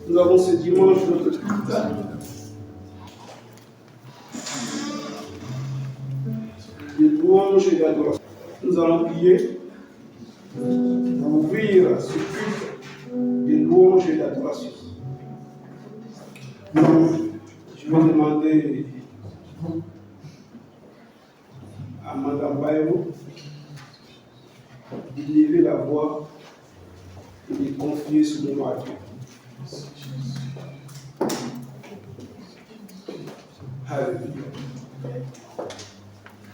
Nous avons ce dimanche notre culte. De louange et d'adoration. Nous allons prier pour ouvrir ce culte de louange et d'adoration. Je vais demander à Mme Bayo d'élever la voix et de confier ce moment à Dieu. Alléluia.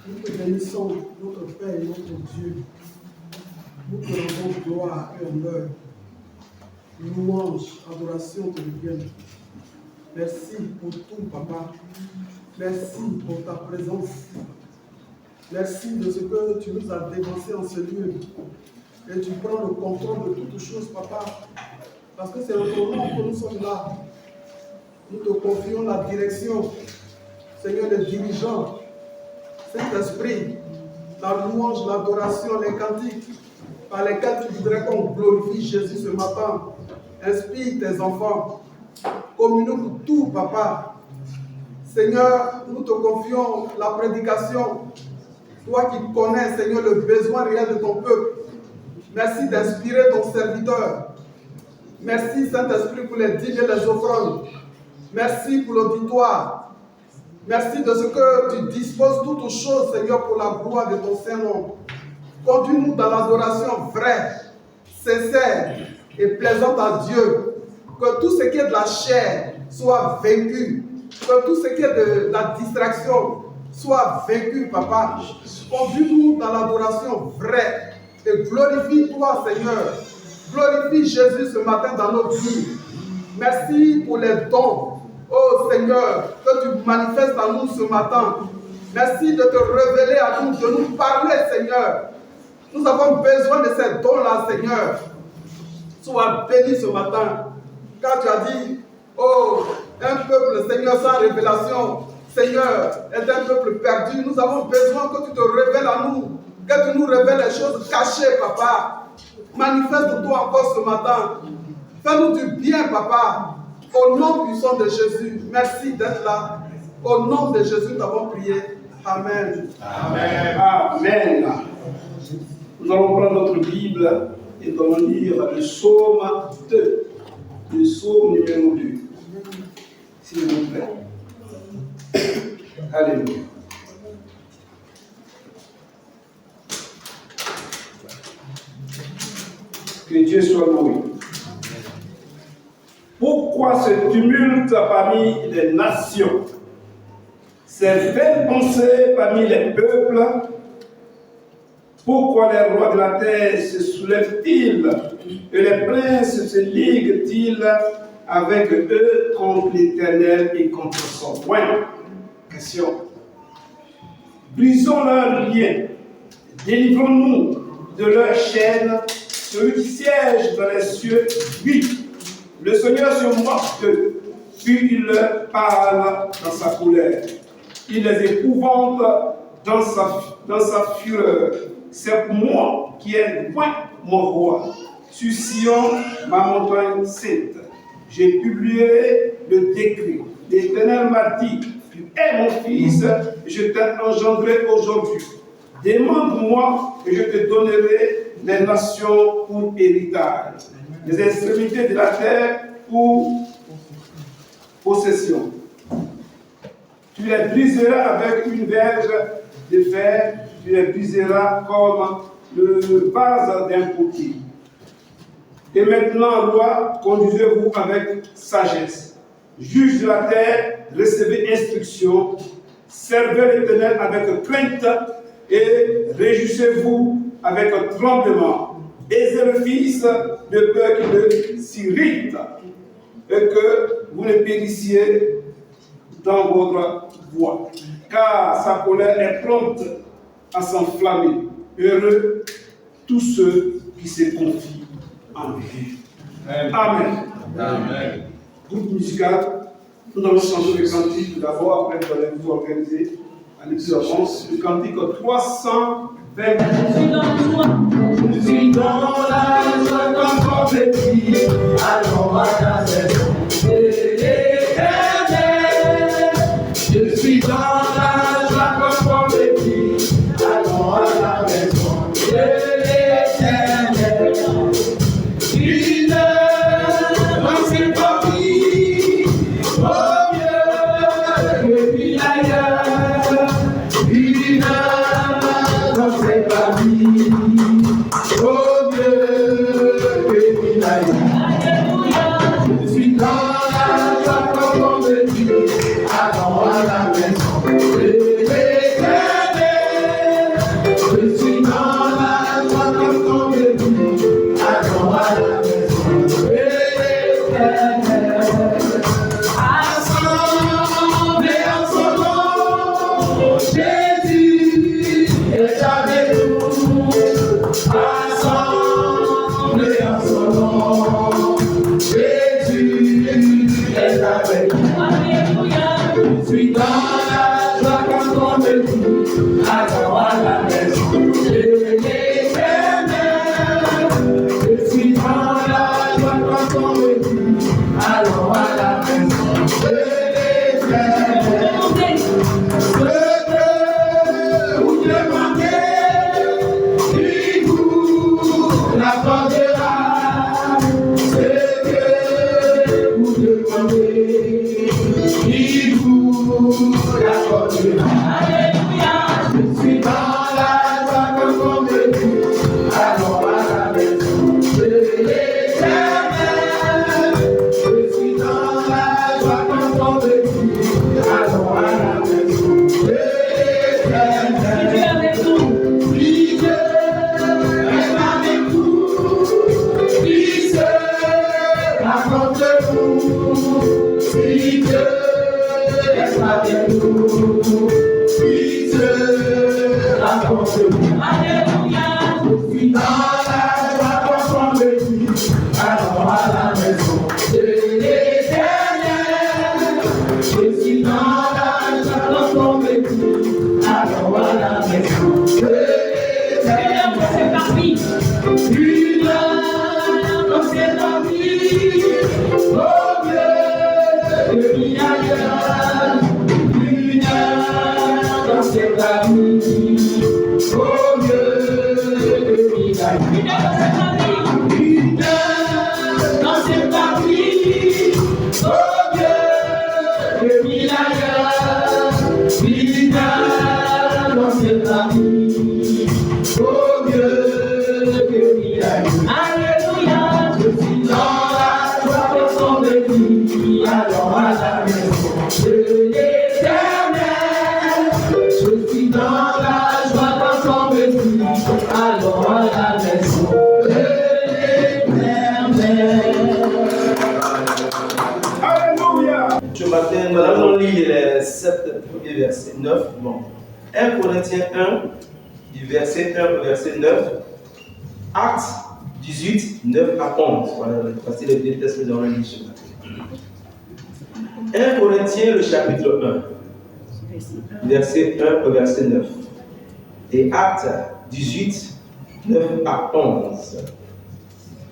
Nous te bénissons, notre Père et notre Dieu. Nous te rendons gloire et honneur. Louange, adoration te reviennent. Merci pour tout, Papa. Merci pour ta présence. Merci de ce que tu nous as dévancé en ce lieu. Et tu prends le contrôle de toutes choses, Papa. Parce que c'est en ton nom que nous sommes là. Nous te confions la direction, Seigneur, le dirigeant, Saint-Esprit, la louange, l'adoration, les cantiques par lesquels tu voudrais qu'on glorifie Jésus ce matin. Inspire tes enfants. Communique tout, Papa. Seigneur, nous te confions la prédication. Toi qui connais, Seigneur, le besoin réel de ton peuple. Merci d'inspirer ton serviteur. Merci, Saint-Esprit, pour les dîmes et les offrandes. Merci pour l'auditoire. Merci de ce que tu disposes toutes choses, Seigneur, pour la gloire de ton Saint-Nom. Conduis-nous dans l'adoration vraie, sincère et plaisante à Dieu. Que tout ce qui est de la chair soit vaincu. Que tout ce qui est de la distraction soit vaincu, Papa. Conduis-nous dans l'adoration vraie et glorifie-toi, Seigneur. Glorifie Jésus ce matin dans notre vie. Merci pour les dons, oh Seigneur, que tu manifestes à nous ce matin. Merci de te révéler à nous, de nous parler, Seigneur. Nous avons besoin de ces dons-là, Seigneur. Sois béni ce matin. Car tu as dit, oh, un peuple, Seigneur, sans révélation, Seigneur, est un peuple perdu. Nous avons besoin que tu te révèles à nous, que tu nous révèles les choses cachées, Papa. Manifeste-toi encore ce matin. Fais-nous du bien, Papa. Au nom puissant de Jésus, merci d'être là. Au nom de Jésus, nous avons prié. Amen. Amen. Amen. Nous allons prendre notre Bible et nous allons lire le psaume 2. Le psaume numéro 2. S'il vous plaît. Alléluia. Que Dieu soit loué. Pourquoi ce tumulte parmi les nations? Ces vaines pensées parmi les peuples? Pourquoi les rois de la terre se soulèvent-ils et les princes se liguent-ils avec eux contre l'Éternel et contre son roi? Question. Brisons leurs liens, délivrons-nous de leurs chaînes. Celui qui siège dans les cieux, oui, le Seigneur se moque d'eux, puis il leur parle dans sa colère. Il les épouvante dans sa fureur. C'est moi qui ai loin mon roi, sur Sion, ma montagne sainte. J'ai publié le décret. L'Éternel m'a dit, tu es mon fils, je t'ai engendré aujourd'hui. Demande-moi et je te donnerai les nations pour héritage, les extrémités de la terre pour possession. Tu les briseras avec une verge de fer, tu les briseras comme le vase d'un potier. Et maintenant, roi, conduisez-vous avec sagesse. Juge de la terre, recevez instruction, servez l'Éternel avec crainte et réjouissez-vous avec un tremblement. Aisez le Fils de peur qu'il ne s'irrite et que vous ne périssiez dans votre voie. Car sa colère est prompte à s'enflammer. Heureux tous ceux qui se confient en lui. Amen. Amen. Groupe musical, nous allons chanter le cantique d'abord, après nous allons vous organiser à l'observance. Le cantique 320. Je suis dans la joie quand on te dit, allons à ta maison. Ce matin, nous allons lire les 7 premiers versets 9. Bon. 1 Corinthiens 1, du verset 1 au verset 9. Actes 18, 9 à 11. Voilà, voici les deux textes que nous allons lire ce matin. 1 Corinthiens, le chapitre 1, verset 1 au verset 9. Et Actes 18, 9 à 11.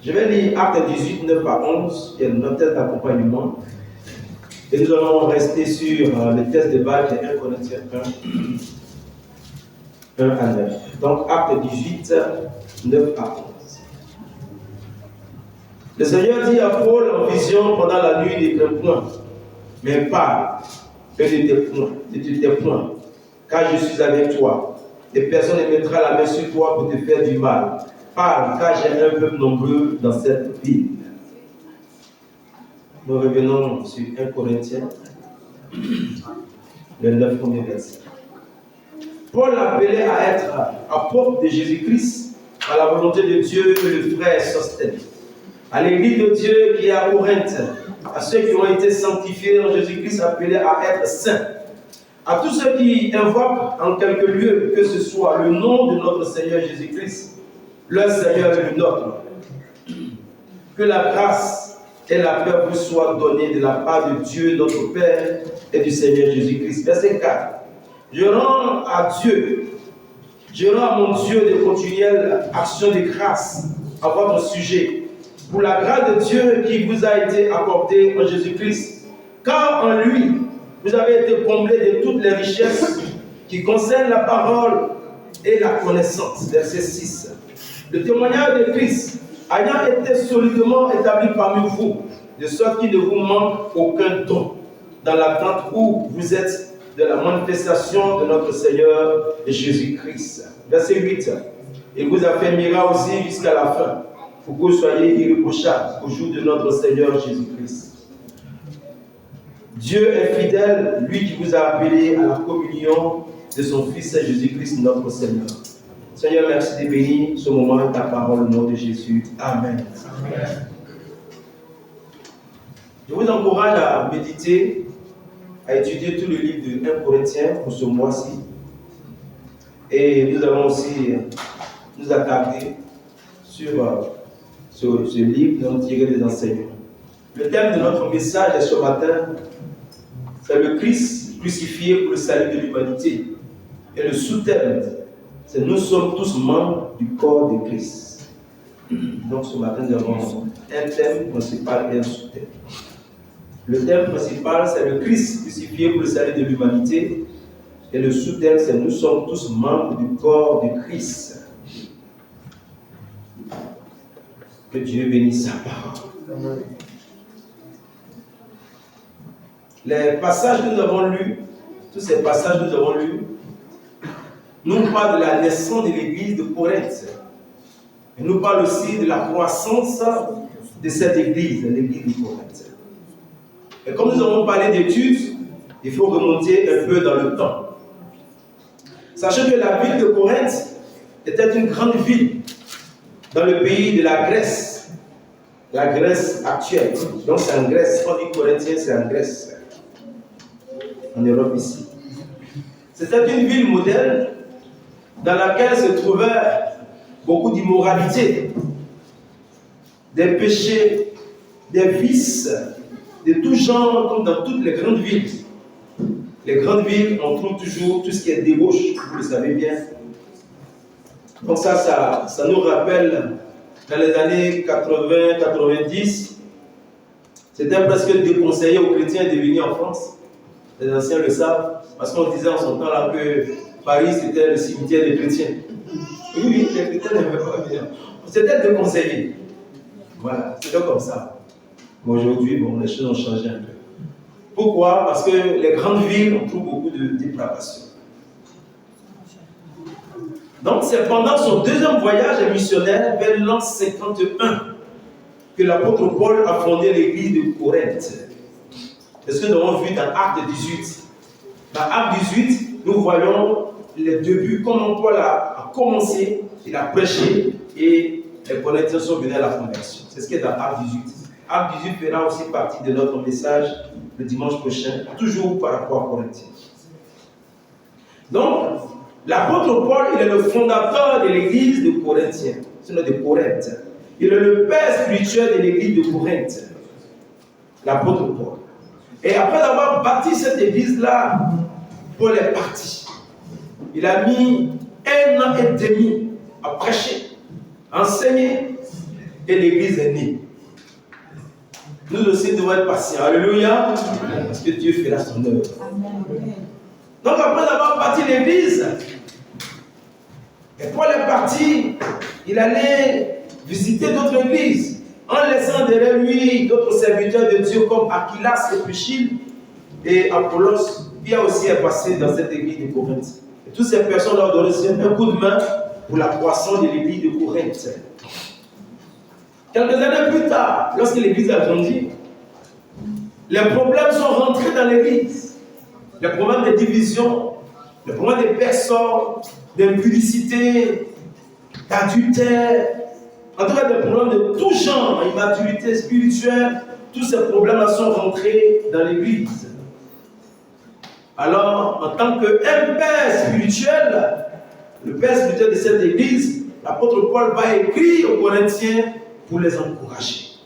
Je vais lire Actes 18, 9 à 11, qui est notre texte d'accompagnement. Et nous allons rester sur le texte de base de 1 Corinthiens 1, 1 à 9. Donc, Acte 18, 9 à 11. Le Seigneur dit à Paul en vision pendant la nuit des points, mais parle et de tes points, car je suis avec toi, et personne ne mettra la main sur toi pour te faire du mal. Parle, car j'ai un peuple nombreux dans cette ville. Nous revenons sur 1 Corinthiens, le 9 premier verset. Paul appelé à être apôtre de Jésus-Christ à la volonté de Dieu que le frère Sostène, à l'église de Dieu qui est à Corinthe, à ceux qui ont été sanctifiés en Jésus-Christ appelés à être saints, à tous ceux qui invoquent en quelque lieu que ce soit le nom de notre Seigneur Jésus-Christ, leur Seigneur et le nôtre. Que la grâce et la paix vous soient données de la part de Dieu, notre Père, et du Seigneur Jésus-Christ. Verset 4. Je rends à Dieu, je rends à mon Dieu de continuelles actions de grâce à votre sujet, pour la grâce de Dieu qui vous a été accordée en Jésus-Christ. Car en lui, vous avez été comblés de toutes les richesses qui concernent la parole et la connaissance. Verset 6. Le témoignage de Christ ayant été solidement établi parmi vous, de sorte qu'il ne vous manque aucun don, dans l'attente où vous êtes de la manifestation de notre Seigneur Jésus-Christ. Verset 8. Il vous affermira aussi jusqu'à la fin, pour que vous soyez irréprochables au jour de notre Seigneur Jésus-Christ. Dieu est fidèle, lui qui vous a appelé à la communion de son Fils Jésus-Christ, notre Seigneur. Seigneur, merci de bénir ce moment et ta parole au nom de Jésus. Amen. Amen. Je vous encourage à méditer, à étudier tout le livre de 1 Corinthiens pour ce mois-ci. Et nous allons aussi nous attarder sur ce livre dont tirer des enseignements. Le thème de notre message ce matin, c'est le Christ crucifié pour le salut de l'humanité. Et le sous-thème, c'est nous sommes tous membres du corps de Christ. Donc ce matin, nous avons un thème principal et un sous-thème. Le thème principal, c'est le Christ crucifié pour le salut de l'humanité. Et le sous-thème, c'est nous sommes tous membres du corps de Christ. Que Dieu bénisse sa parole. Les passages que nous avons lus, tous ces passages que nous avons lus, nous parlent de la naissance de l'église de Corinthe. Et nous parlent aussi de la croissance de cette église, l'église de Corinthe. Et comme nous avons parlé d'études, il faut remonter un peu dans le temps. Sachez que la ville de Corinthe était une grande ville dans le pays de la Grèce actuelle. Donc c'est en Grèce, on dit Corinthien, c'est en Grèce, en Europe ici. C'était une ville moderne dans laquelle se trouvait beaucoup d'immoralité, des péchés, des vices, de tout genre, comme dans toutes les grandes villes. Les grandes villes, on trouve toujours tout ce qui est débauche, vous le savez bien. Donc ça nous rappelle, dans les années 80-90, c'était presque déconseillé aux chrétiens de venir en France. Les anciens le savent, parce qu'on disait en son temps là que Paris c'était le cimetière des chrétiens. Oui, les chrétiens n'aimaient pas venir. C'était déconseillé. Voilà, c'était comme ça. Mais aujourd'hui, bon, les choses ont changé un peu. Pourquoi? Parce que les grandes villes, on trouve beaucoup de dépravation. Donc, c'est pendant son deuxième voyage missionnaire, vers l'an 51, que l'apôtre Paul a fondé l'église de Corinthe. C'est ce que nous avons vu dans Acte 18. Dans Acte 18, nous voyons les débuts, comment Paul a commencé, il a prêché, et les Corinthiens sont venus à la conversion. C'est ce qui est dans Acte 18. Acte 18 fera aussi partie de notre message le dimanche prochain, toujours par rapport à Corinthiens. Donc, l'apôtre Paul, il est le fondateur de l'église de Corinthiens, sinon de Corinthe. Il est le père spirituel de l'église de Corinthe, l'apôtre Paul. Et après avoir bâti cette église-là, Paul est parti. Il a mis 1 an et demi à prêcher, à enseigner, et l'église est née. Nous aussi devons être patients. Alléluia. Parce que Dieu fera son œuvre. Donc après avoir bâti l'église, et Paul est parti, il allait visiter d'autres églises, en laissant derrière lui d'autres serviteurs de Dieu comme Aquilas et Priscille et Apollos, qui a aussi passé dans cette église de Corinthe. Et toutes ces personnes leur donnaient un coup de main pour la croissance de l'église de Corinthe. Quelques années plus tard, lorsque l'église a grandi, les problèmes sont rentrés dans l'église. Les problèmes de division, les problèmes de personnes, d'impudicité, d'adultère, en tout cas des problèmes de tout genre, immaturité spirituelle, tous ces problèmes-là sont rentrés dans l'église. Alors, en tant qu'un père spirituel, le père spirituel de cette église, l'apôtre Paul va écrire aux Corinthiens pour les encourager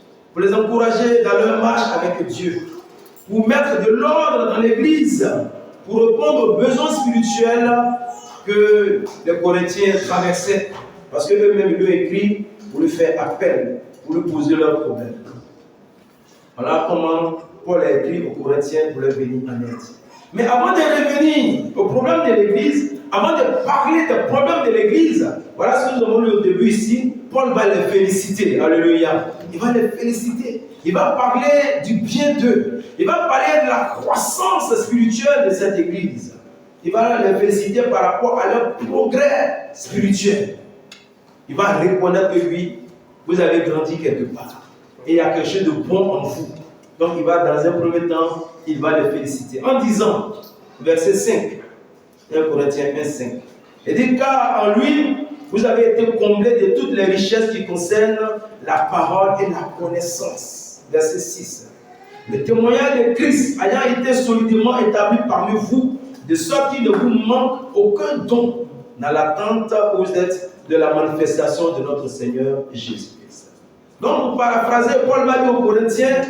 dans leur marche avec Dieu, pour mettre de l'ordre dans l'église, pour répondre aux besoins spirituels que les Corinthiens traversaient, parce qu'eux-mêmes lui ont écrit pour lui faire appel, pour lui poser leurs problèmes. Voilà comment Paul a écrit aux Corinthiens pour leur venir en aide. Mais avant de revenir au problème de l'Église, avant de parler des problèmes de l'Église, voilà ce que nous avons lu au début ici. Paul va les féliciter. Alléluia. Il va les féliciter. Il va parler du bien d'eux. Il va parler de la croissance spirituelle de cette Église. Il va les féliciter par rapport à leur progrès spirituel. Il va reconnaître que lui, vous avez grandi quelque part. Et il y a quelque chose de bon en vous. Donc il va, dans un premier temps, il va les féliciter. En disant, verset 5, 1 Corinthiens 1, 5. Il dit, car en lui, vous avez été comblés de toutes les richesses qui concernent la parole et la connaissance. Verset 6. Le témoignage de Christ ayant été solidement établi parmi vous, de sorte qu'il ne vous manque aucun don dans l'attente où vous êtes de la manifestation de notre Seigneur Jésus-Christ. Donc, pour paraphraser, Paul va dire aux Corinthiens,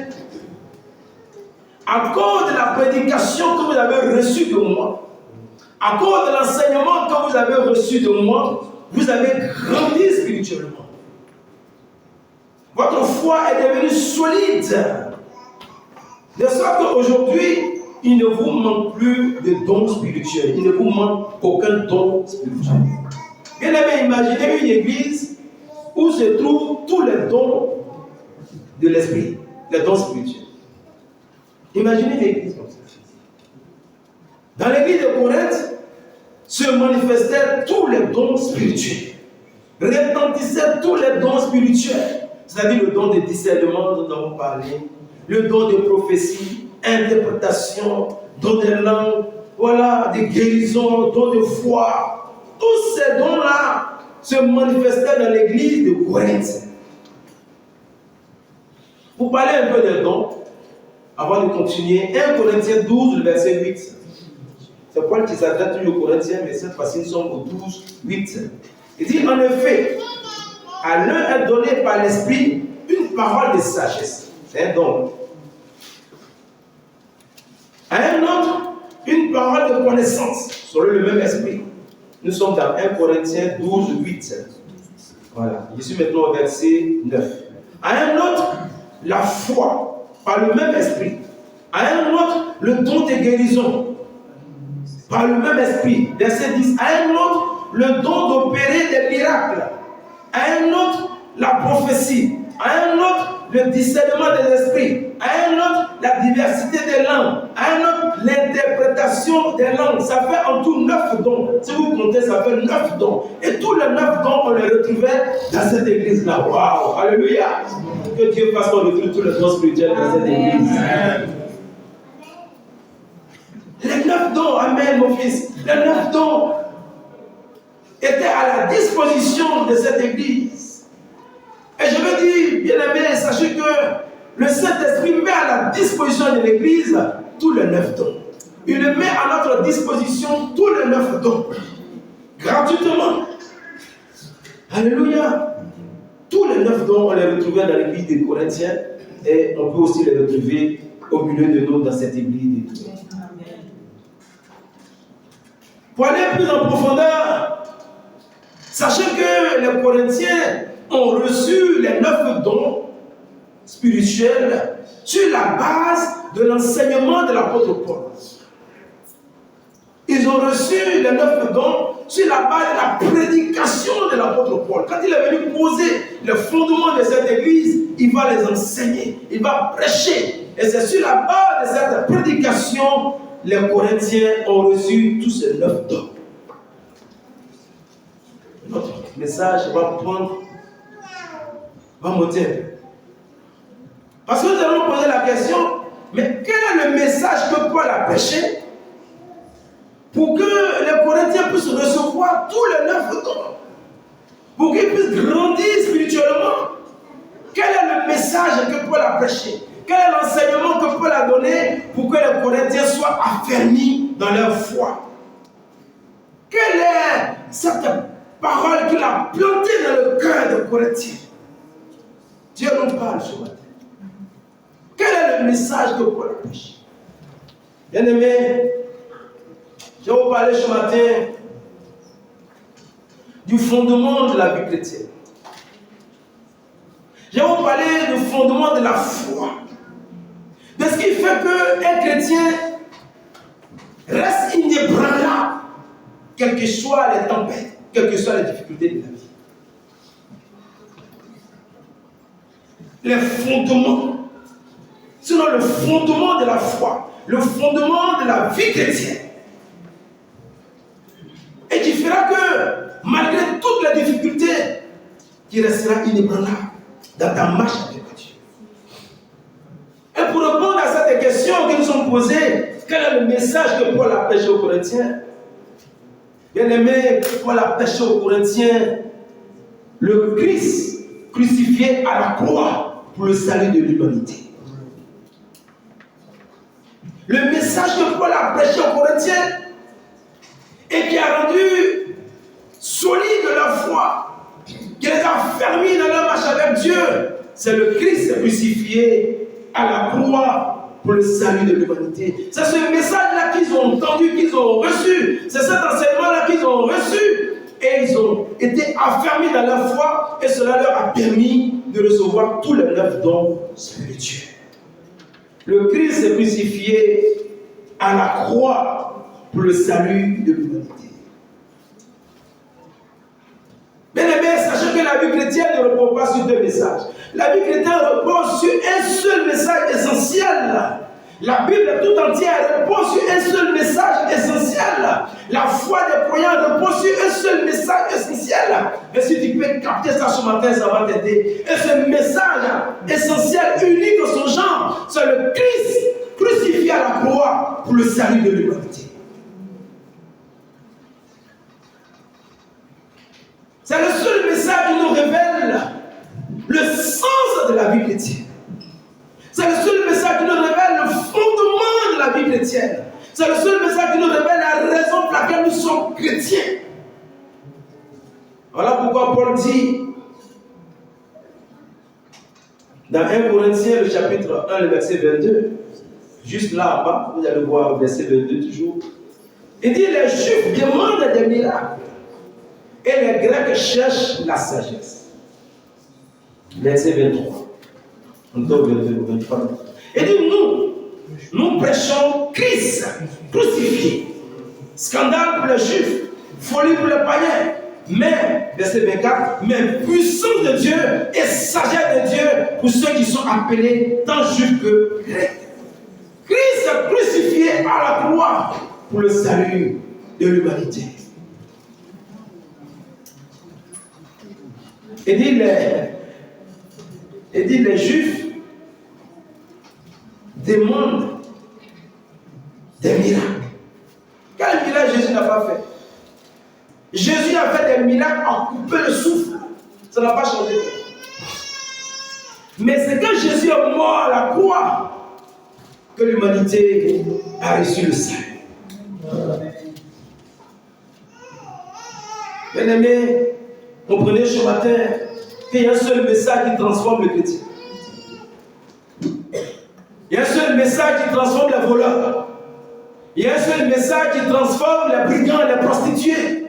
à cause de la prédication que vous avez reçue de moi, à cause de l'enseignement que vous avez reçu de moi, vous avez grandi spirituellement. Votre foi est devenue solide. De sorte qu'aujourd'hui, il ne vous manque plus de dons spirituels. Il ne vous manque aucun don spirituel. Bien aimé, imaginez une église où se trouvent tous les dons de l'esprit, les dons spirituels. Imaginez une église comme ça. Dans l'église de Corinthe, se manifestaient tous les dons spirituels. Retentissaient tous les dons spirituels. C'est-à-dire le don de discernement dont nous avons parlé, le don de prophétie, interprétation, don de langue, voilà, de guérison, don de foi. Tous ces dons-là se manifestaient dans l'église de Corinthe. Pour parler un peu des dons, avant de continuer, 1 Corinthiens 12, le verset 8. C'est Paul qui s'adresse toujours aux Corinthiens, mais cette fois-ci nous sommes au 12, 8. Il dit, en effet, à l'un est donné par l'Esprit une parole de sagesse. C'est un don. À un autre, une parole de connaissance, selon le même esprit. Nous sommes dans 1 Corinthiens 12, 8. Voilà. Je suis maintenant au verset 9. À un autre, la foi, par le même esprit. À un autre, le don de guérison, par le même esprit. Verset 10. À un autre, le don d'opérer des miracles. À un autre, la prophétie. À un autre, le discernement des esprits. À un autre, la diversité des langues. À un autre, l'interprétation des langues. Ça fait en tout 9 dons. Si vous comptez, ça fait 9 dons. Et tous les 9 dons, on les retrouvait dans cette église-là. Waouh! Alléluia! Que Dieu fasse qu'on retrouve tous les dons spirituels dans cette église. Les 9 dons, amen, mon fils. Les 9 dons étaient à la disposition de cette église. Et je veux dire, bien aimé, sachez que le Saint-Esprit met à la disposition de l'église tous les 9 dons. Il met à notre disposition tous les 9 dons. Gratuitement. Alléluia. Tous les 9 dons, on les retrouvait dans l'église des Corinthiens. Et on peut aussi les retrouver au milieu de nous dans cette église des Corinthiens. Pour aller plus en profondeur, sachez que les Corinthiens ont reçu les 9 dons spirituels sur la base de l'enseignement de l'apôtre Paul. Ils ont reçu les 9 dons sur la base de la prédication de l'apôtre Paul. Quand il est venu poser le fondement de cette église, il va les enseigner, il va prêcher. Et c'est sur la base de cette prédication les Corinthiens ont reçu tous ces 9 dons. Notre message va monter. Parce que nous allons poser la question, mais quel est le message que Paul a prêché pour que les Corinthiens puissent recevoir tous les 9 dons, pour qu'ils puissent grandir spirituellement? Quel est le message que Paul a prêché? Quel est l'enseignement que Paul a donné pour que les Corinthiens soient affermis dans leur foi? Quelle est cette parole qu'il a plantée dans le cœur des Corinthiens? Dieu nous parle ce matin. Quel est le message que Paul a prêché? Bien-aimés, je vais vous parler ce matin du fondement de la vie chrétienne. Je vais vous parler du fondement de la foi. De ce qui fait qu'un chrétien reste inébranlable, quelles que soient les tempêtes, quelles que soient les difficultés de la vie. Les fondements, sinon le fondement de la foi, le fondement de la vie chrétienne, et qui fera que, malgré toutes les difficultés, tu resteras inébranlable dans ta marche avec Dieu. Et pour répondre à cette question qui nous sont posées, quel est le message que Paul a prêché aux Corinthiens? Bien aimé, Paul a prêché aux Corinthiens le Christ crucifié à la croix pour le salut de l'humanité. Le message que Paul a prêché aux Corinthiens et qui a rendu solide leur foi, qui les a fermés dans leur marche avec Dieu, c'est le Christ crucifié à la croix pour le salut de l'humanité. C'est ce message-là qu'ils ont entendu, qu'ils ont reçu. C'est cet enseignement-là qu'ils ont reçu. Et ils ont été affermis dans leur foi et cela leur a permis de recevoir tous les 9 dons spirituels. Le Christ est crucifié à la croix pour le salut de l'humanité. Bien aimé, sachez que la vie chrétienne ne repose pas sur 2 messages. La vie chrétienne repose sur un seul message essentiel. La Bible tout entière repose sur un seul message essentiel. La foi des croyants repose sur un seul message essentiel. Et si tu peux capter ça ce matin, ça va t'aider. Et ce message essentiel, unique en son genre, c'est le Christ crucifié à la croix pour le salut de l'humanité. C'est le seul message qui nous révèle le sens de la vie chrétienne. C'est le seul message qui nous révèle le fondement de la vie chrétienne. C'est le seul message qui nous révèle la raison pour laquelle nous sommes chrétiens. Voilà pourquoi Paul dit dans 1 Corinthiens, le chapitre 1, le verset 22, juste là en bas, vous allez voir le verset 22 toujours. Il dit les Juifs demandent des miracles et les Grecs cherchent la sagesse. Verset 23. Et dit nous prêchons Christ crucifié. Scandale pour les Juifs, folie pour les païens. Mais, verset 24, mais puissance de Dieu et sagesse de Dieu pour ceux qui sont appelés tant juifs que grecs. Christ crucifié à la croix pour le salut de l'humanité. Et dit les Juifs demandent des miracles. Quel miracle Jésus n'a pas fait? Jésus a fait des miracles en coupant le souffle. Ça n'a pas changé. Mais c'est quand Jésus est mort à la croix que l'humanité a reçu le salut. Bien aimé, comprenez ce matin qu'il y a un seul message qui transforme le chrétien. Il y a un seul message qui transforme les voleurs. Il y a un seul message qui transforme les brigands et les prostituées.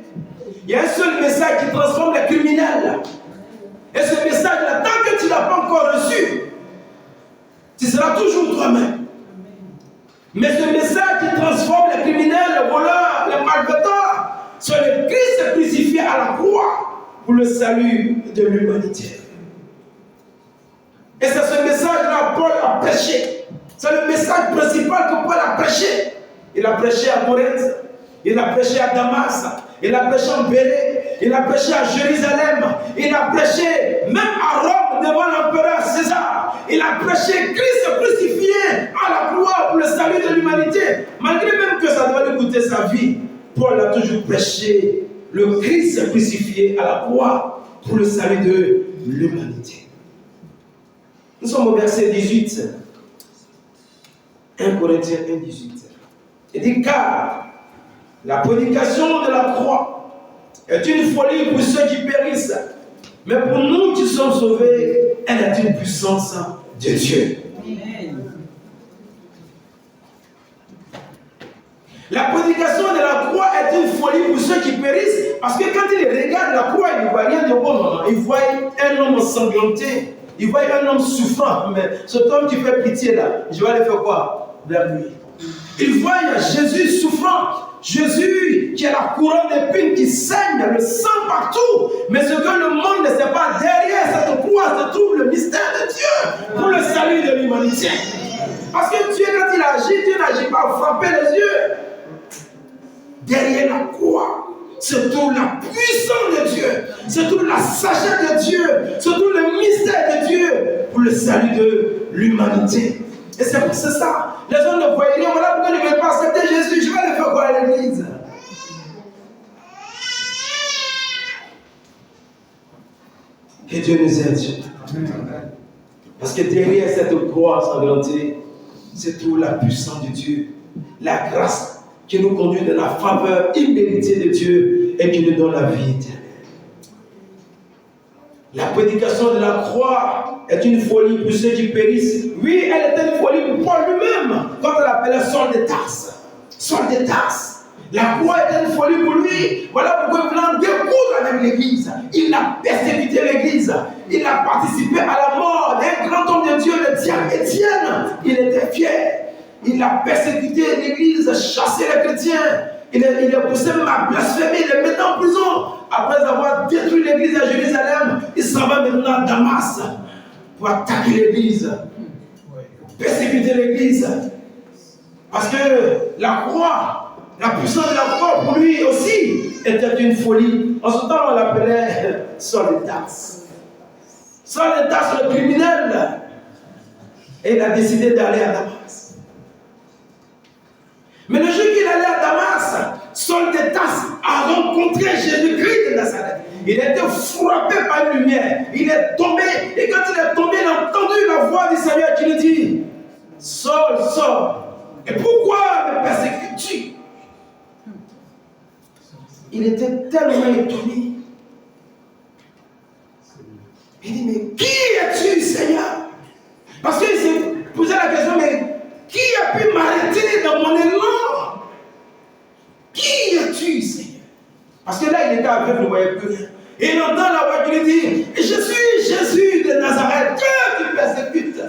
Il y a un seul message qui transforme les criminels. Et ce message-là, tant que tu ne l'as pas encore reçu, tu seras toujours toi-même. Mais ce message qui transforme les criminels, les voleurs, les malfaiteurs, c'est le Christ crucifié à la croix pour le salut de l'humanité. Et c'est ce message-là que Paul a prêché. C'est le message principal que Paul a prêché. Il a prêché à Corinthe, il a prêché à Damas, il a prêché en Bélé, il a prêché à Jérusalem, il a prêché même à Rome devant l'empereur César. Il a prêché Christ crucifié à la croix pour le salut de l'humanité. Malgré même que ça doit lui coûter sa vie, Paul a toujours prêché le Christ crucifié à la croix pour le salut de l'humanité. Nous sommes au verset 18. 1 Corinthiens 1, 18. Il dit car la prédication de la croix est une folie pour ceux qui périssent, mais pour nous qui sommes sauvés, elle est une puissance de Dieu. Amen. La prédication de la croix est une folie pour ceux qui périssent, parce que quand ils regardent la croix, ils ne voient rien de bon. Ils voient un homme ensanglanté, ils voient un homme souffrant, mais cet homme qui fait pitié là, je vais aller faire quoi? Vers lui. Il voit Jésus souffrant. Jésus qui a la couronne d'épines qui saigne, le sang partout. Mais ce que le monde ne sait pas, derrière cette croix se trouve le mystère de Dieu pour le salut de l'humanité. Parce que Dieu, quand il agit, Dieu n'agit pas à frapper les yeux. Derrière la croix se trouve la puissance de Dieu, se trouve la sagesse de Dieu, se trouve le mystère de Dieu pour le salut de l'humanité. Et c'est ça. Les gens ne voyaient rien. Voilà pourquoi ils ne veulent pas accepter Jésus. Je vais le faire quoi à l'église? Que Dieu nous aide. Parce que derrière cette croix sanglantée, c'est tout la puissance de Dieu, la grâce qui nous conduit dans la faveur imméritée de Dieu et qui nous donne la vie éternelle. La prédication de la croix est une folie pour ceux qui périssent. Oui, elle était une folie pour Paul lui-même quand on l'appelait Saul de Tarse. Saul de Tarse. La croix était une folie pour lui. Voilà pourquoi il voulait en découdre avec l'Église. Il a persécuté l'Église. Il a participé à la mort d'un grand homme de Dieu, le diable Étienne. Il était fier. Il a persécuté l'Église, chassé les chrétiens. Il a poussé même à blasphémer, il les mettait en prison. Après avoir détruit l'église à Jérusalem, il s'en va maintenant à Damas pour attaquer l'église, persécuter l'église. Parce que la croix, la puissance de la croix pour lui aussi était une folie. En ce temps, on l'appelait Saul de Tarse. Saul de Tarse, le criminel. Et il a décidé d'aller à Damas. Mais le jour qu'il allait à Damas, Saul de Tarse a rencontré Jésus-Christ de Nazareth. Il a été frappé par une lumière. Il est tombé. Et quand il est tombé, il a entendu la voix du Seigneur qui lui dit: Saul, Saul, et pourquoi me persécutes-tu? Il était tellement étonné. Il dit: mais qui es-tu, Seigneur? Parce qu'il s'est posé la question: mais qui a pu m'arrêter dans mon élan? Qui es-tu, Seigneur? Parce que là, il était aveugle, il ne voyait plus rien. Et il entend la voix qui lui dit: je suis Jésus de Nazareth, que tu persécutes.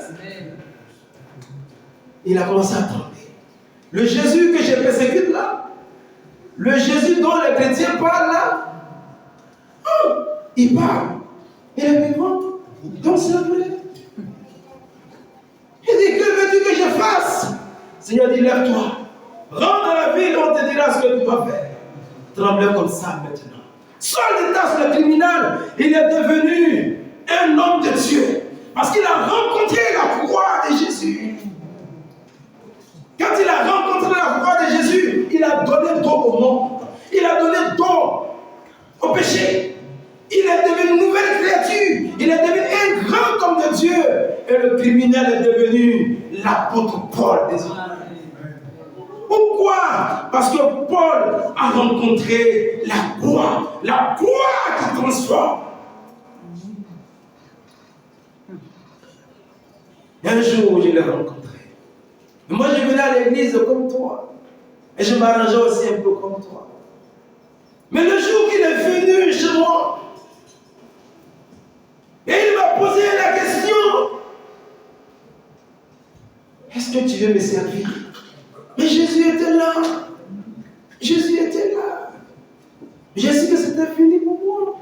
Il a commencé à trembler. Le Jésus que je persécute là, le Jésus dont les chrétiens parlent là, il parle. Il est vivant. Donc c'est vrai. Il dit: que veux-tu que je fasse? Seigneur dit: lève-toi. Rentre dans la ville, on te dira ce que tu dois faire. Tremblez comme ça maintenant. Saul de Tarse, le criminel, il est devenu un homme de Dieu. Parce qu'il a rencontré la croix de Jésus. Quand il a rencontré la croix de Jésus, il a donné don au monde. Il a donné don au péché. Il est devenu une nouvelle créature. Il est devenu un grand homme de Dieu. Et le criminel est devenu l'apôtre Paul des hommes. Pourquoi? Parce que Paul a rencontré la croix qui transforme. Un jour, je l'ai rencontré. Moi, je venais à l'église comme toi. Et je m'arrangeais aussi un peu comme toi. Mais le jour qu'il est venu chez moi, et il m'a posé la question: est-ce que tu veux me servir? Mais Jésus était là. Jésus était là. J'ai su que c'était fini pour moi.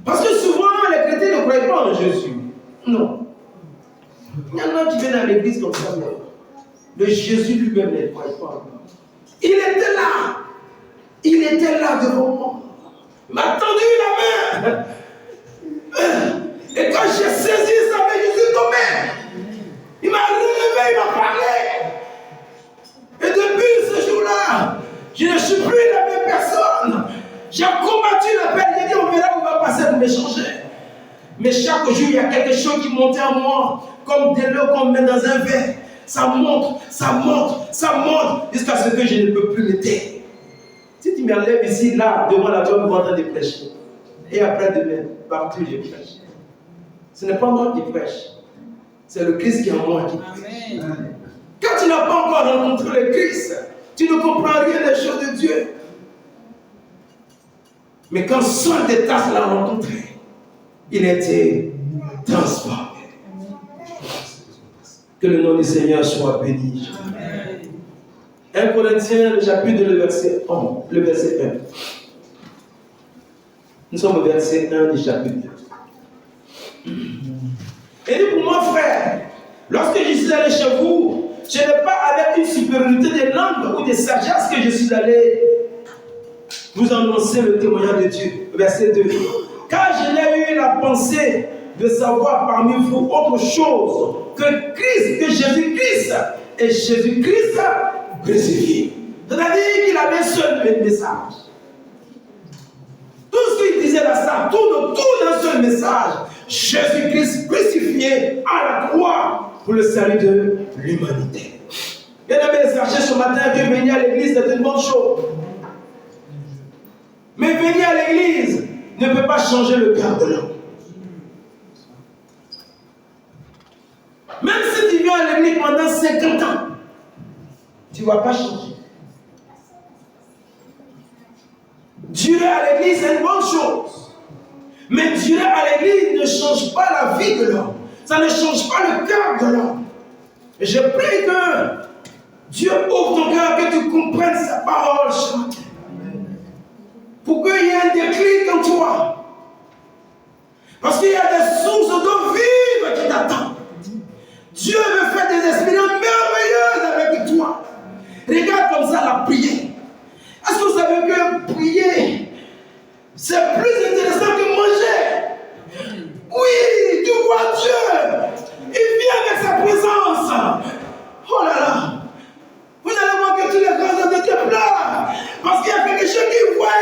Parce que souvent, les chrétiens ne croient pas en Jésus. Non. Il y en a qui viennent à l'église comme ça, mais le Jésus lui-même ne croit pas en moi. Il était là. Il était là devant moi. Il m'a tendu la main. Et quand j'ai saisi sa main, je suis tombé. Il m'a relevé, il m'a parlé. Et depuis ce jour-là, je ne suis plus la même personne. J'ai combattu la peine. J'ai dit: on verra où va passer pour m'échanger. Mais chaque jour, il y a quelque chose qui montait en moi, comme de l'eau qu'on met dans un verre. Ça monte, ça monte, ça monte, jusqu'à ce que je ne peux plus me taire. Si tu m'enlèves ici, là, devant la toi, en train de prêcher. Et après demain, partout, je prêche. Ce n'est pas moi qui prêche. C'est le Christ qui est en moi qui prêche. Amen. Quand tu n'as pas encore rencontré le Christ, tu ne comprends rien des choses de Dieu. Mais quand Saul de Tarse l'a rencontré, il était transformé. Que le nom du Seigneur soit béni. Amen. 1 Corinthiens, le chapitre 2, le verset 1. Nous sommes au verset 1 du chapitre 2. Et dit pour moi, frère, lorsque je suis allé chez vous, ce n'est pas avec une supériorité des langues ou des sagesses que je suis allé vous annoncer le témoignage de Dieu. Verset 2. Car je n'ai eu la pensée de savoir parmi vous autre chose que Christ, que Jésus-Christ et Jésus-Christ crucifié. C'est-à-dire qu'il avait seul message. Tout ce qu'il disait là, ça tourne autour d'un seul message. Jésus-Christ crucifié à la croix pour le salut de l'humanité. Bien aimé, sachez ce matin que venir à l'église c'est une bonne chose. Mais venir à l'église ne peut pas changer le cœur de l'homme. Même si tu viens à l'église pendant 50 ans, tu ne vas pas changer. Durer à l'église, c'est une bonne chose. Mais durer à l'église ne change pas la vie de l'homme. Ça ne change pas le cœur de l'homme. Et je prie que Dieu ouvre ton cœur, que tu comprennes sa parole ce matin. Pour qu'il y ait un déclic en toi. Parce qu'il y a des sources d'eau vive qui t'attendent. Dieu veut faire des expériences merveilleuses avec toi. Regarde comme ça la prière. Est-ce que vous savez que prier, c'est plus intéressant que manger? Oui, tu vois Dieu. Il vient avec sa présence. Oh là là. Vous allez voir que tous les grands hommes de Dieu pleurent. Parce qu'il y a quelque chose qui voit.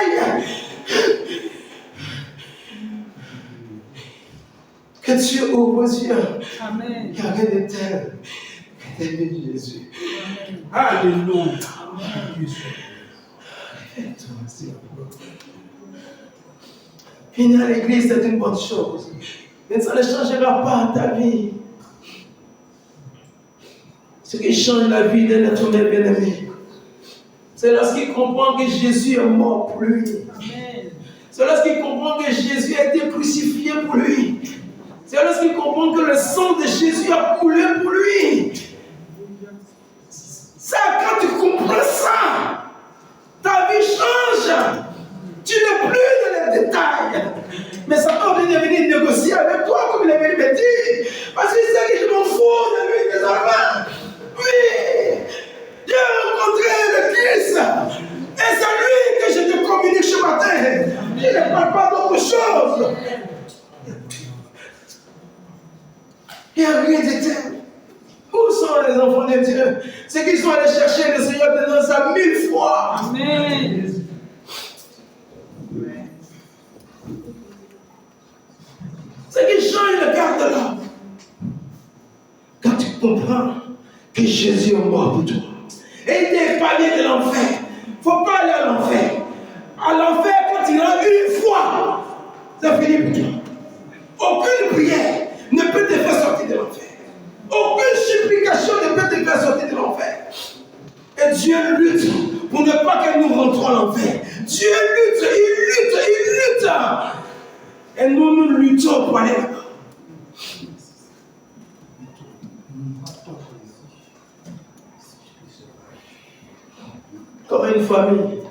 Que Dieu ouvre vos yeux. Amen. Il n'y a rien de tel que d'aimer Jésus. Alléluia. Venir à l'église, c'est une bonne chose. Mais ça ne changera pas ta vie. Ce qui change la vie d'un être humain bien-aimé, c'est lorsqu'il comprend que Jésus est mort pour lui. Amen. C'est lorsqu'il comprend que Jésus a été crucifié pour lui. C'est lorsqu'il comprend que le sang de Jésus a coulé pour lui. Ça, quand tu comprends ça, ta vie change. Tu n'es plus dans les détails. Mais Satan vient de venir négocier avec toi, comme il est venu me dire. Parce qu'il sait que je m'en fous de lui désormais. Oui, j'ai rencontré le Christ. Et c'est lui que je te communique ce matin. Je ne parle pas d'autre chose. Il n'y a rien de tel. Où sont les enfants de Dieu? C'est qu'ils sont allés chercher le Seigneur de ça 1000 fois. Amen. C'est qui change le cœur de l'homme. Quand tu comprends que Jésus est mort pour toi. Et il t'a épargné de l'enfer. Il ne faut pas aller à l'enfer. À l'enfer, quand il rentre une fois, c'est fini pour toi. Aucune prière ne peut te faire sortir de l'enfer. Aucune supplication ne peut te faire sortir de l'enfer. Et Dieu lutte pour ne pas que nous rentrons à l'enfer. Dieu lutte, il lutte. Et nous luttons pour aller là-bas. Comme une famille,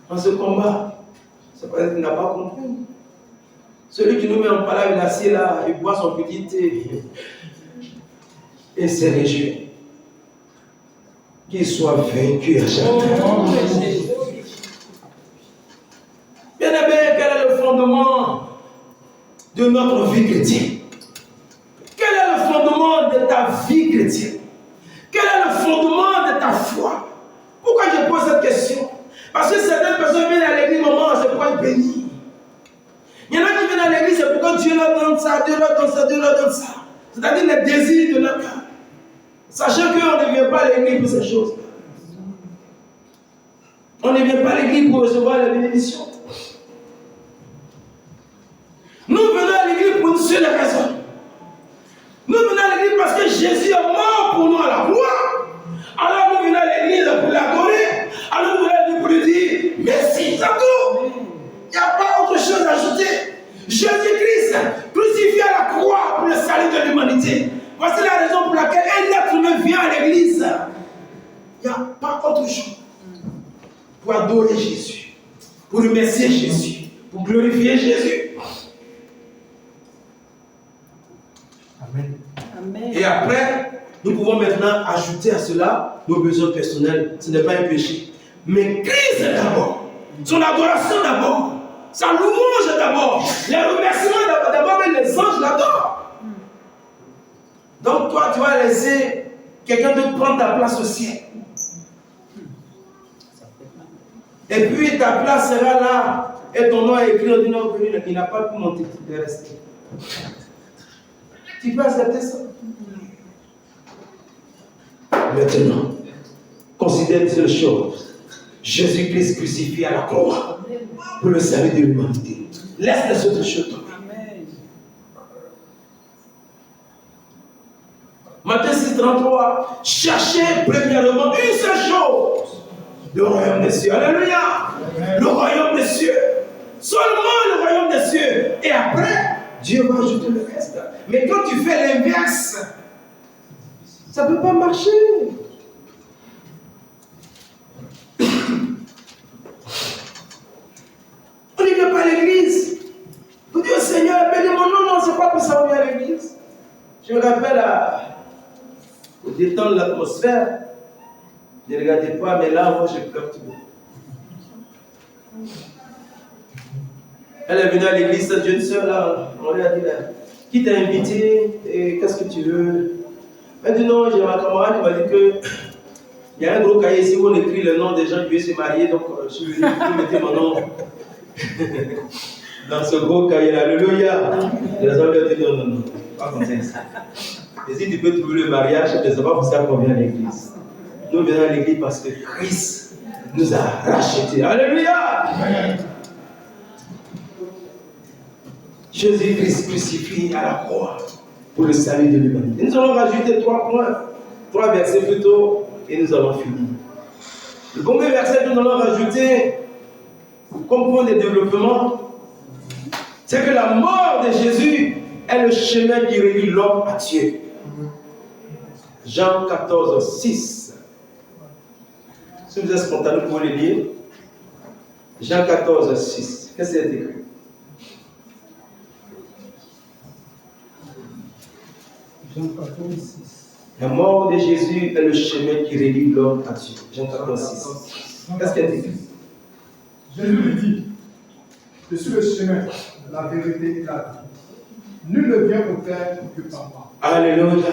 dans ce combat, c'est parce qu'il n'a pas compris. Celui qui nous met en parole, il est assis là, il boit son petit thé et se réjouit. Qu'il soit vaincu à chaque fois. Bien aimé, quel est le fondement de notre vie chrétienne? Quel est le fondement de ta vie chrétienne? Quel est le fondement de ta foi? Pourquoi je pose cette question? Parce que certaines personnes viennent à l'église, maman, c'est pour être béni. Il y en a qui viennent à l'église, c'est pourquoi Dieu leur donne ça, Dieu leur donne ça, Dieu leur donne ça. C'est-à-dire les désirs de leur cœur. Sachez qu'on ne vient pas à l'église pour ces choses. On ne vient pas à l'église pour recevoir la bénédiction. Nous venons à l'église pour une seule raison. Nous venons à l'église parce que Jésus est mort pour nous à la croix. Alors nous venons à l'église pour l'adorer. Alors nous venons à l'église pour lui dire merci, c'est tout. Il n'y a pas autre chose à ajouter. Jésus-Christ crucifié à la croix pour le salut de l'humanité. Voici la raison pour laquelle un être humain vient à l'église, il n'y a pas autre chose pour adorer Jésus, pour remercier Jésus, pour glorifier Jésus. Amen. Amen. Et après, nous pouvons maintenant ajouter à cela nos besoins personnels. Ce n'est pas un péché. Mais Christ d'abord, son adoration d'abord, sa louange d'abord, les remerciements d'abord, même les anges l'adorent. Donc toi, tu vas laisser quelqu'un d'autre prendre ta place au ciel. Et puis ta place sera là, et ton nom est écrit au nom de Dieu, il n'a pas pu monter, il est resté. Tu peux accepter ça? Maintenant, considère une seule chose. Jésus-Christ crucifié à la croix pour le salut de l'humanité. Laisse les autres choses tomber. Matthieu 6,33. Cherchez premièrement une seule chose. Le royaume des cieux. Alléluia. Amen. Le royaume des cieux. Seulement le royaume des cieux. Et après, Dieu va ajouter le reste. Mais quand tu fais l'inverse, ça ne peut pas marcher. On ne vient pas à l'église. Vous dites au Seigneur, bénis-moi. Non, c'est pas pour ça qu'on vient à l'église. Je me rappelle, pour détendre l'atmosphère, ne regardez pas, mais là, moi, je pleure tout. Elle est venue à l'église, cette jeune soeur là, on lui a dit là, qui t'a invité et qu'est-ce que tu veux? Elle dit non, j'ai ma camarade qui m'a dit que il y a un gros cahier ici où on écrit le nom des gens qui veulent se marier, donc je suis venu mettre mon nom dans ce gros cahier là. Alléluia. Les gens lui ont dit non, pas comme ça. Et si tu peux trouver le mariage, ce n'est pas pour ça qu'on vient à l'église. Nous venons à l'église parce que Christ nous a rachetés. Alléluia. Jésus-Christ crucifié à la croix pour le salut de l'humanité. Nous allons rajouter 3 points, 3 versets plutôt, et nous allons finir. Le premier verset que nous allons rajouter comme point de développement, c'est que la mort de Jésus est le chemin qui relie l'homme à Dieu. Jean 14, 6. Si vous êtes spontané, vous pouvez le lire. Jean 14, 6. Qu'est-ce qu'il y a écrit? Jean 14, 6. La mort de Jésus est le chemin qui relie l'homme à Dieu. Jean 14, 6. Qu'est-ce qu'il y a écrit? Jésus lui dit, je suis le chemin, la vérité et la vie. Nul ne vient au Père que par moi. Alléluia.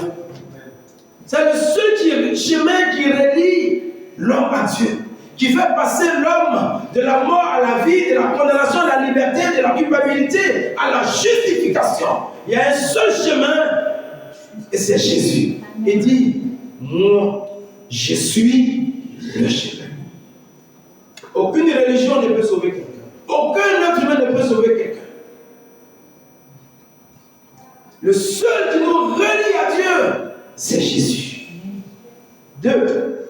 C'est le seul chemin qui relie l'homme à Dieu, qui fait passer l'homme de la mort à la vie, de la condamnation à la liberté, de la culpabilité à la justification. Il y a un seul chemin, et c'est Jésus. Il dit, moi, je suis le chemin. Aucune religion ne peut sauver quelqu'un. Aucun être humain ne peut sauver quelqu'un. Le seul qui nous relie à Dieu, c'est Jésus. 2.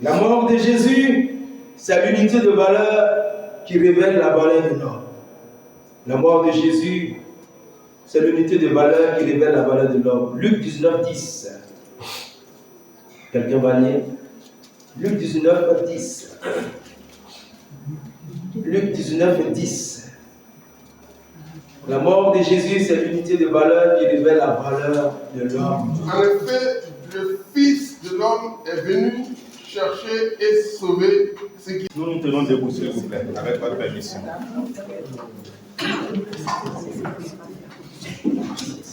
La mort de Jésus, c'est l'unité de valeur qui révèle la valeur de l'homme. La mort de Jésus, c'est l'unité de valeur qui révèle la valeur de l'homme. Luc 19, 10. Quelqu'un va lire? Luc 19, 10. Luc 19, 10. La mort de Jésus, c'est l'unité de valeur qui révèle la valeur de l'homme. En effet, le Fils de l'homme est venu chercher et sauver ce qui... Nous nous tenons debout, s'il vous plaît, avec votre permission.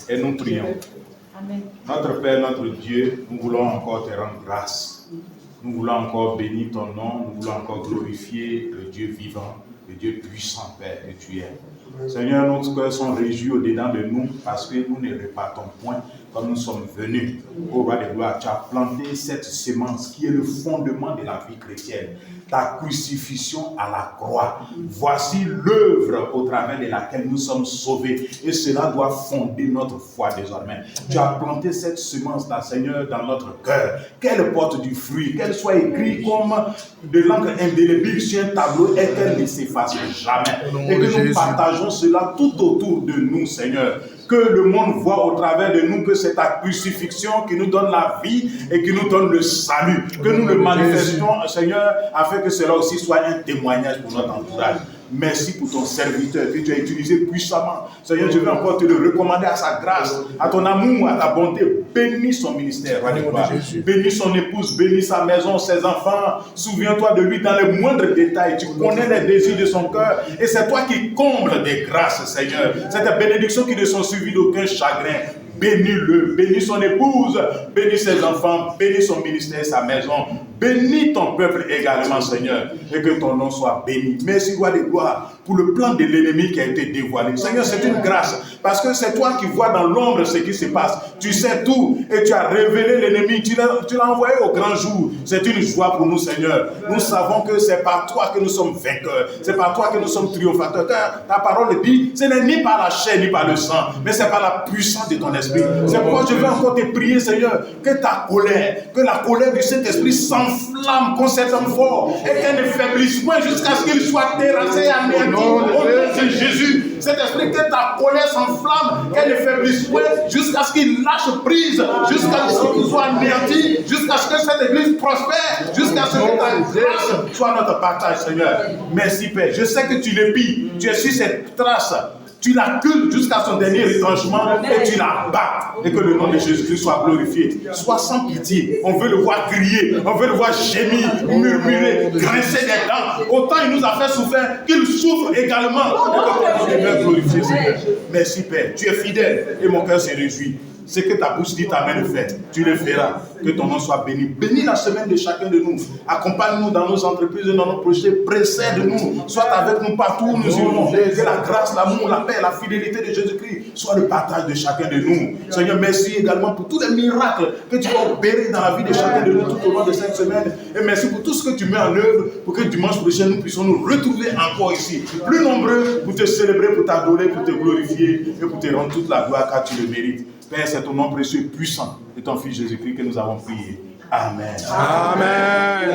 Et nous prions. Notre Père, notre Dieu, nous voulons encore te rendre grâce. Nous voulons encore bénir ton nom. Nous voulons encore glorifier le Dieu vivant, le Dieu puissant, Père, que tu es. Seigneur, nos cœurs sont réjouis au-dedans de nous parce que nous ne repartons point comme nous sommes venus. Ô roi de gloire, tu as planté cette semence qui est le fondement de la vie chrétienne. Ta crucifixion à la croix. Voici l'œuvre au travers de laquelle nous sommes sauvés. Et cela doit fonder notre foi désormais. Tu as planté cette semence-là, Seigneur, dans notre cœur. Qu'elle porte du fruit, qu'elle soit écrite comme de l'encre indélébile sur un tableau et qu'elle ne s'efface jamais. Et que nous partageons cela tout autour de nous, Seigneur. que le monde voit au travers de nous que c'est ta crucifixion qui nous donne la vie et qui nous donne le salut. Que nous le manifestons, Seigneur, afin que cela aussi soit un témoignage pour notre entourage. Merci pour ton serviteur que tu as utilisé puissamment. Seigneur, je veux encore te le recommander à sa grâce, à ton amour, à ta bonté. Bénis son ministère, roi de gloire. Bénis son épouse, bénis sa maison, ses enfants. Souviens-toi de lui dans les moindres détails. Tu connais les désirs de son cœur et c'est toi qui combles des grâces, Seigneur. C'est des bénédictions qui ne sont suivies d'aucun chagrin. Bénis-le, bénis son épouse, bénis ses enfants, bénis son ministère, sa maison. Bénis ton peuple également, Seigneur, et que ton nom soit béni. Merci, roi de gloire, pour le plan de l'ennemi qui a été dévoilé. Seigneur, c'est une grâce, parce que c'est toi qui vois dans l'ombre ce qui se passe. Tu sais tout, et tu as révélé l'ennemi, tu l'as envoyé au grand jour. C'est une joie pour nous, Seigneur. Nous savons que c'est par toi que nous sommes vainqueurs, c'est par toi que nous sommes triomphateurs. Car ta parole dit, ce n'est ni par la chair, ni par le sang, mais c'est par la puissance de ton esprit. C'est pourquoi je veux encore te prier, Seigneur, que ta colère, que la colère du Saint-Esprit s'enflamme concernant fort et qu'elle ne faiblisse point jusqu'à ce qu'il soit terrassé et anéanti au nom de Jésus. Cet esprit, que ta colère s'enflamme, qu'elle ne faiblisse point jusqu'à ce qu'il lâche prise, jusqu'à ce qu'il soit anéanti, jusqu'à ce que cette église prospère, jusqu'à ce que ta grâce soit notre partage, Seigneur. Merci, Père. Je sais que tu l'épies, tu es sur cette trace. Tu l'accules jusqu'à son dernier retranchement et tu la bats. Et que le nom de Jésus-Christ soit glorifié. Sois sans pitié. On veut le voir crier. On veut le voir gémir, murmurer, grincer des dents. Autant il nous a fait souffrir qu'il souffre également. Et que ton nom demeure glorifié, Seigneur. Merci, Père. Tu es fidèle et mon cœur se réjouit. Ce que ta bouche dit, ta main le fait. Tu le feras. Que ton nom soit béni. Bénis la semaine de chacun de nous. Accompagne-nous dans nos entreprises et dans nos projets. Précède-nous. Sois avec nous partout où nous irons. Que la grâce, l'amour, la paix, la fidélité de Jésus-Christ soit le partage de chacun de nous. Seigneur, merci également pour tous les miracles que tu vas opérer dans la vie de chacun de nous tout au long de cette semaine. Et merci pour tout ce que tu mets en œuvre pour que dimanche prochain, nous puissions nous retrouver encore ici. Plus nombreux pour te célébrer, pour t'adorer, pour te glorifier et pour te rendre toute la gloire car tu le mérites. Père, c'est ton nom précieux, puissant, et ton Fils Jésus-Christ que nous avons prié. Amen. Amen.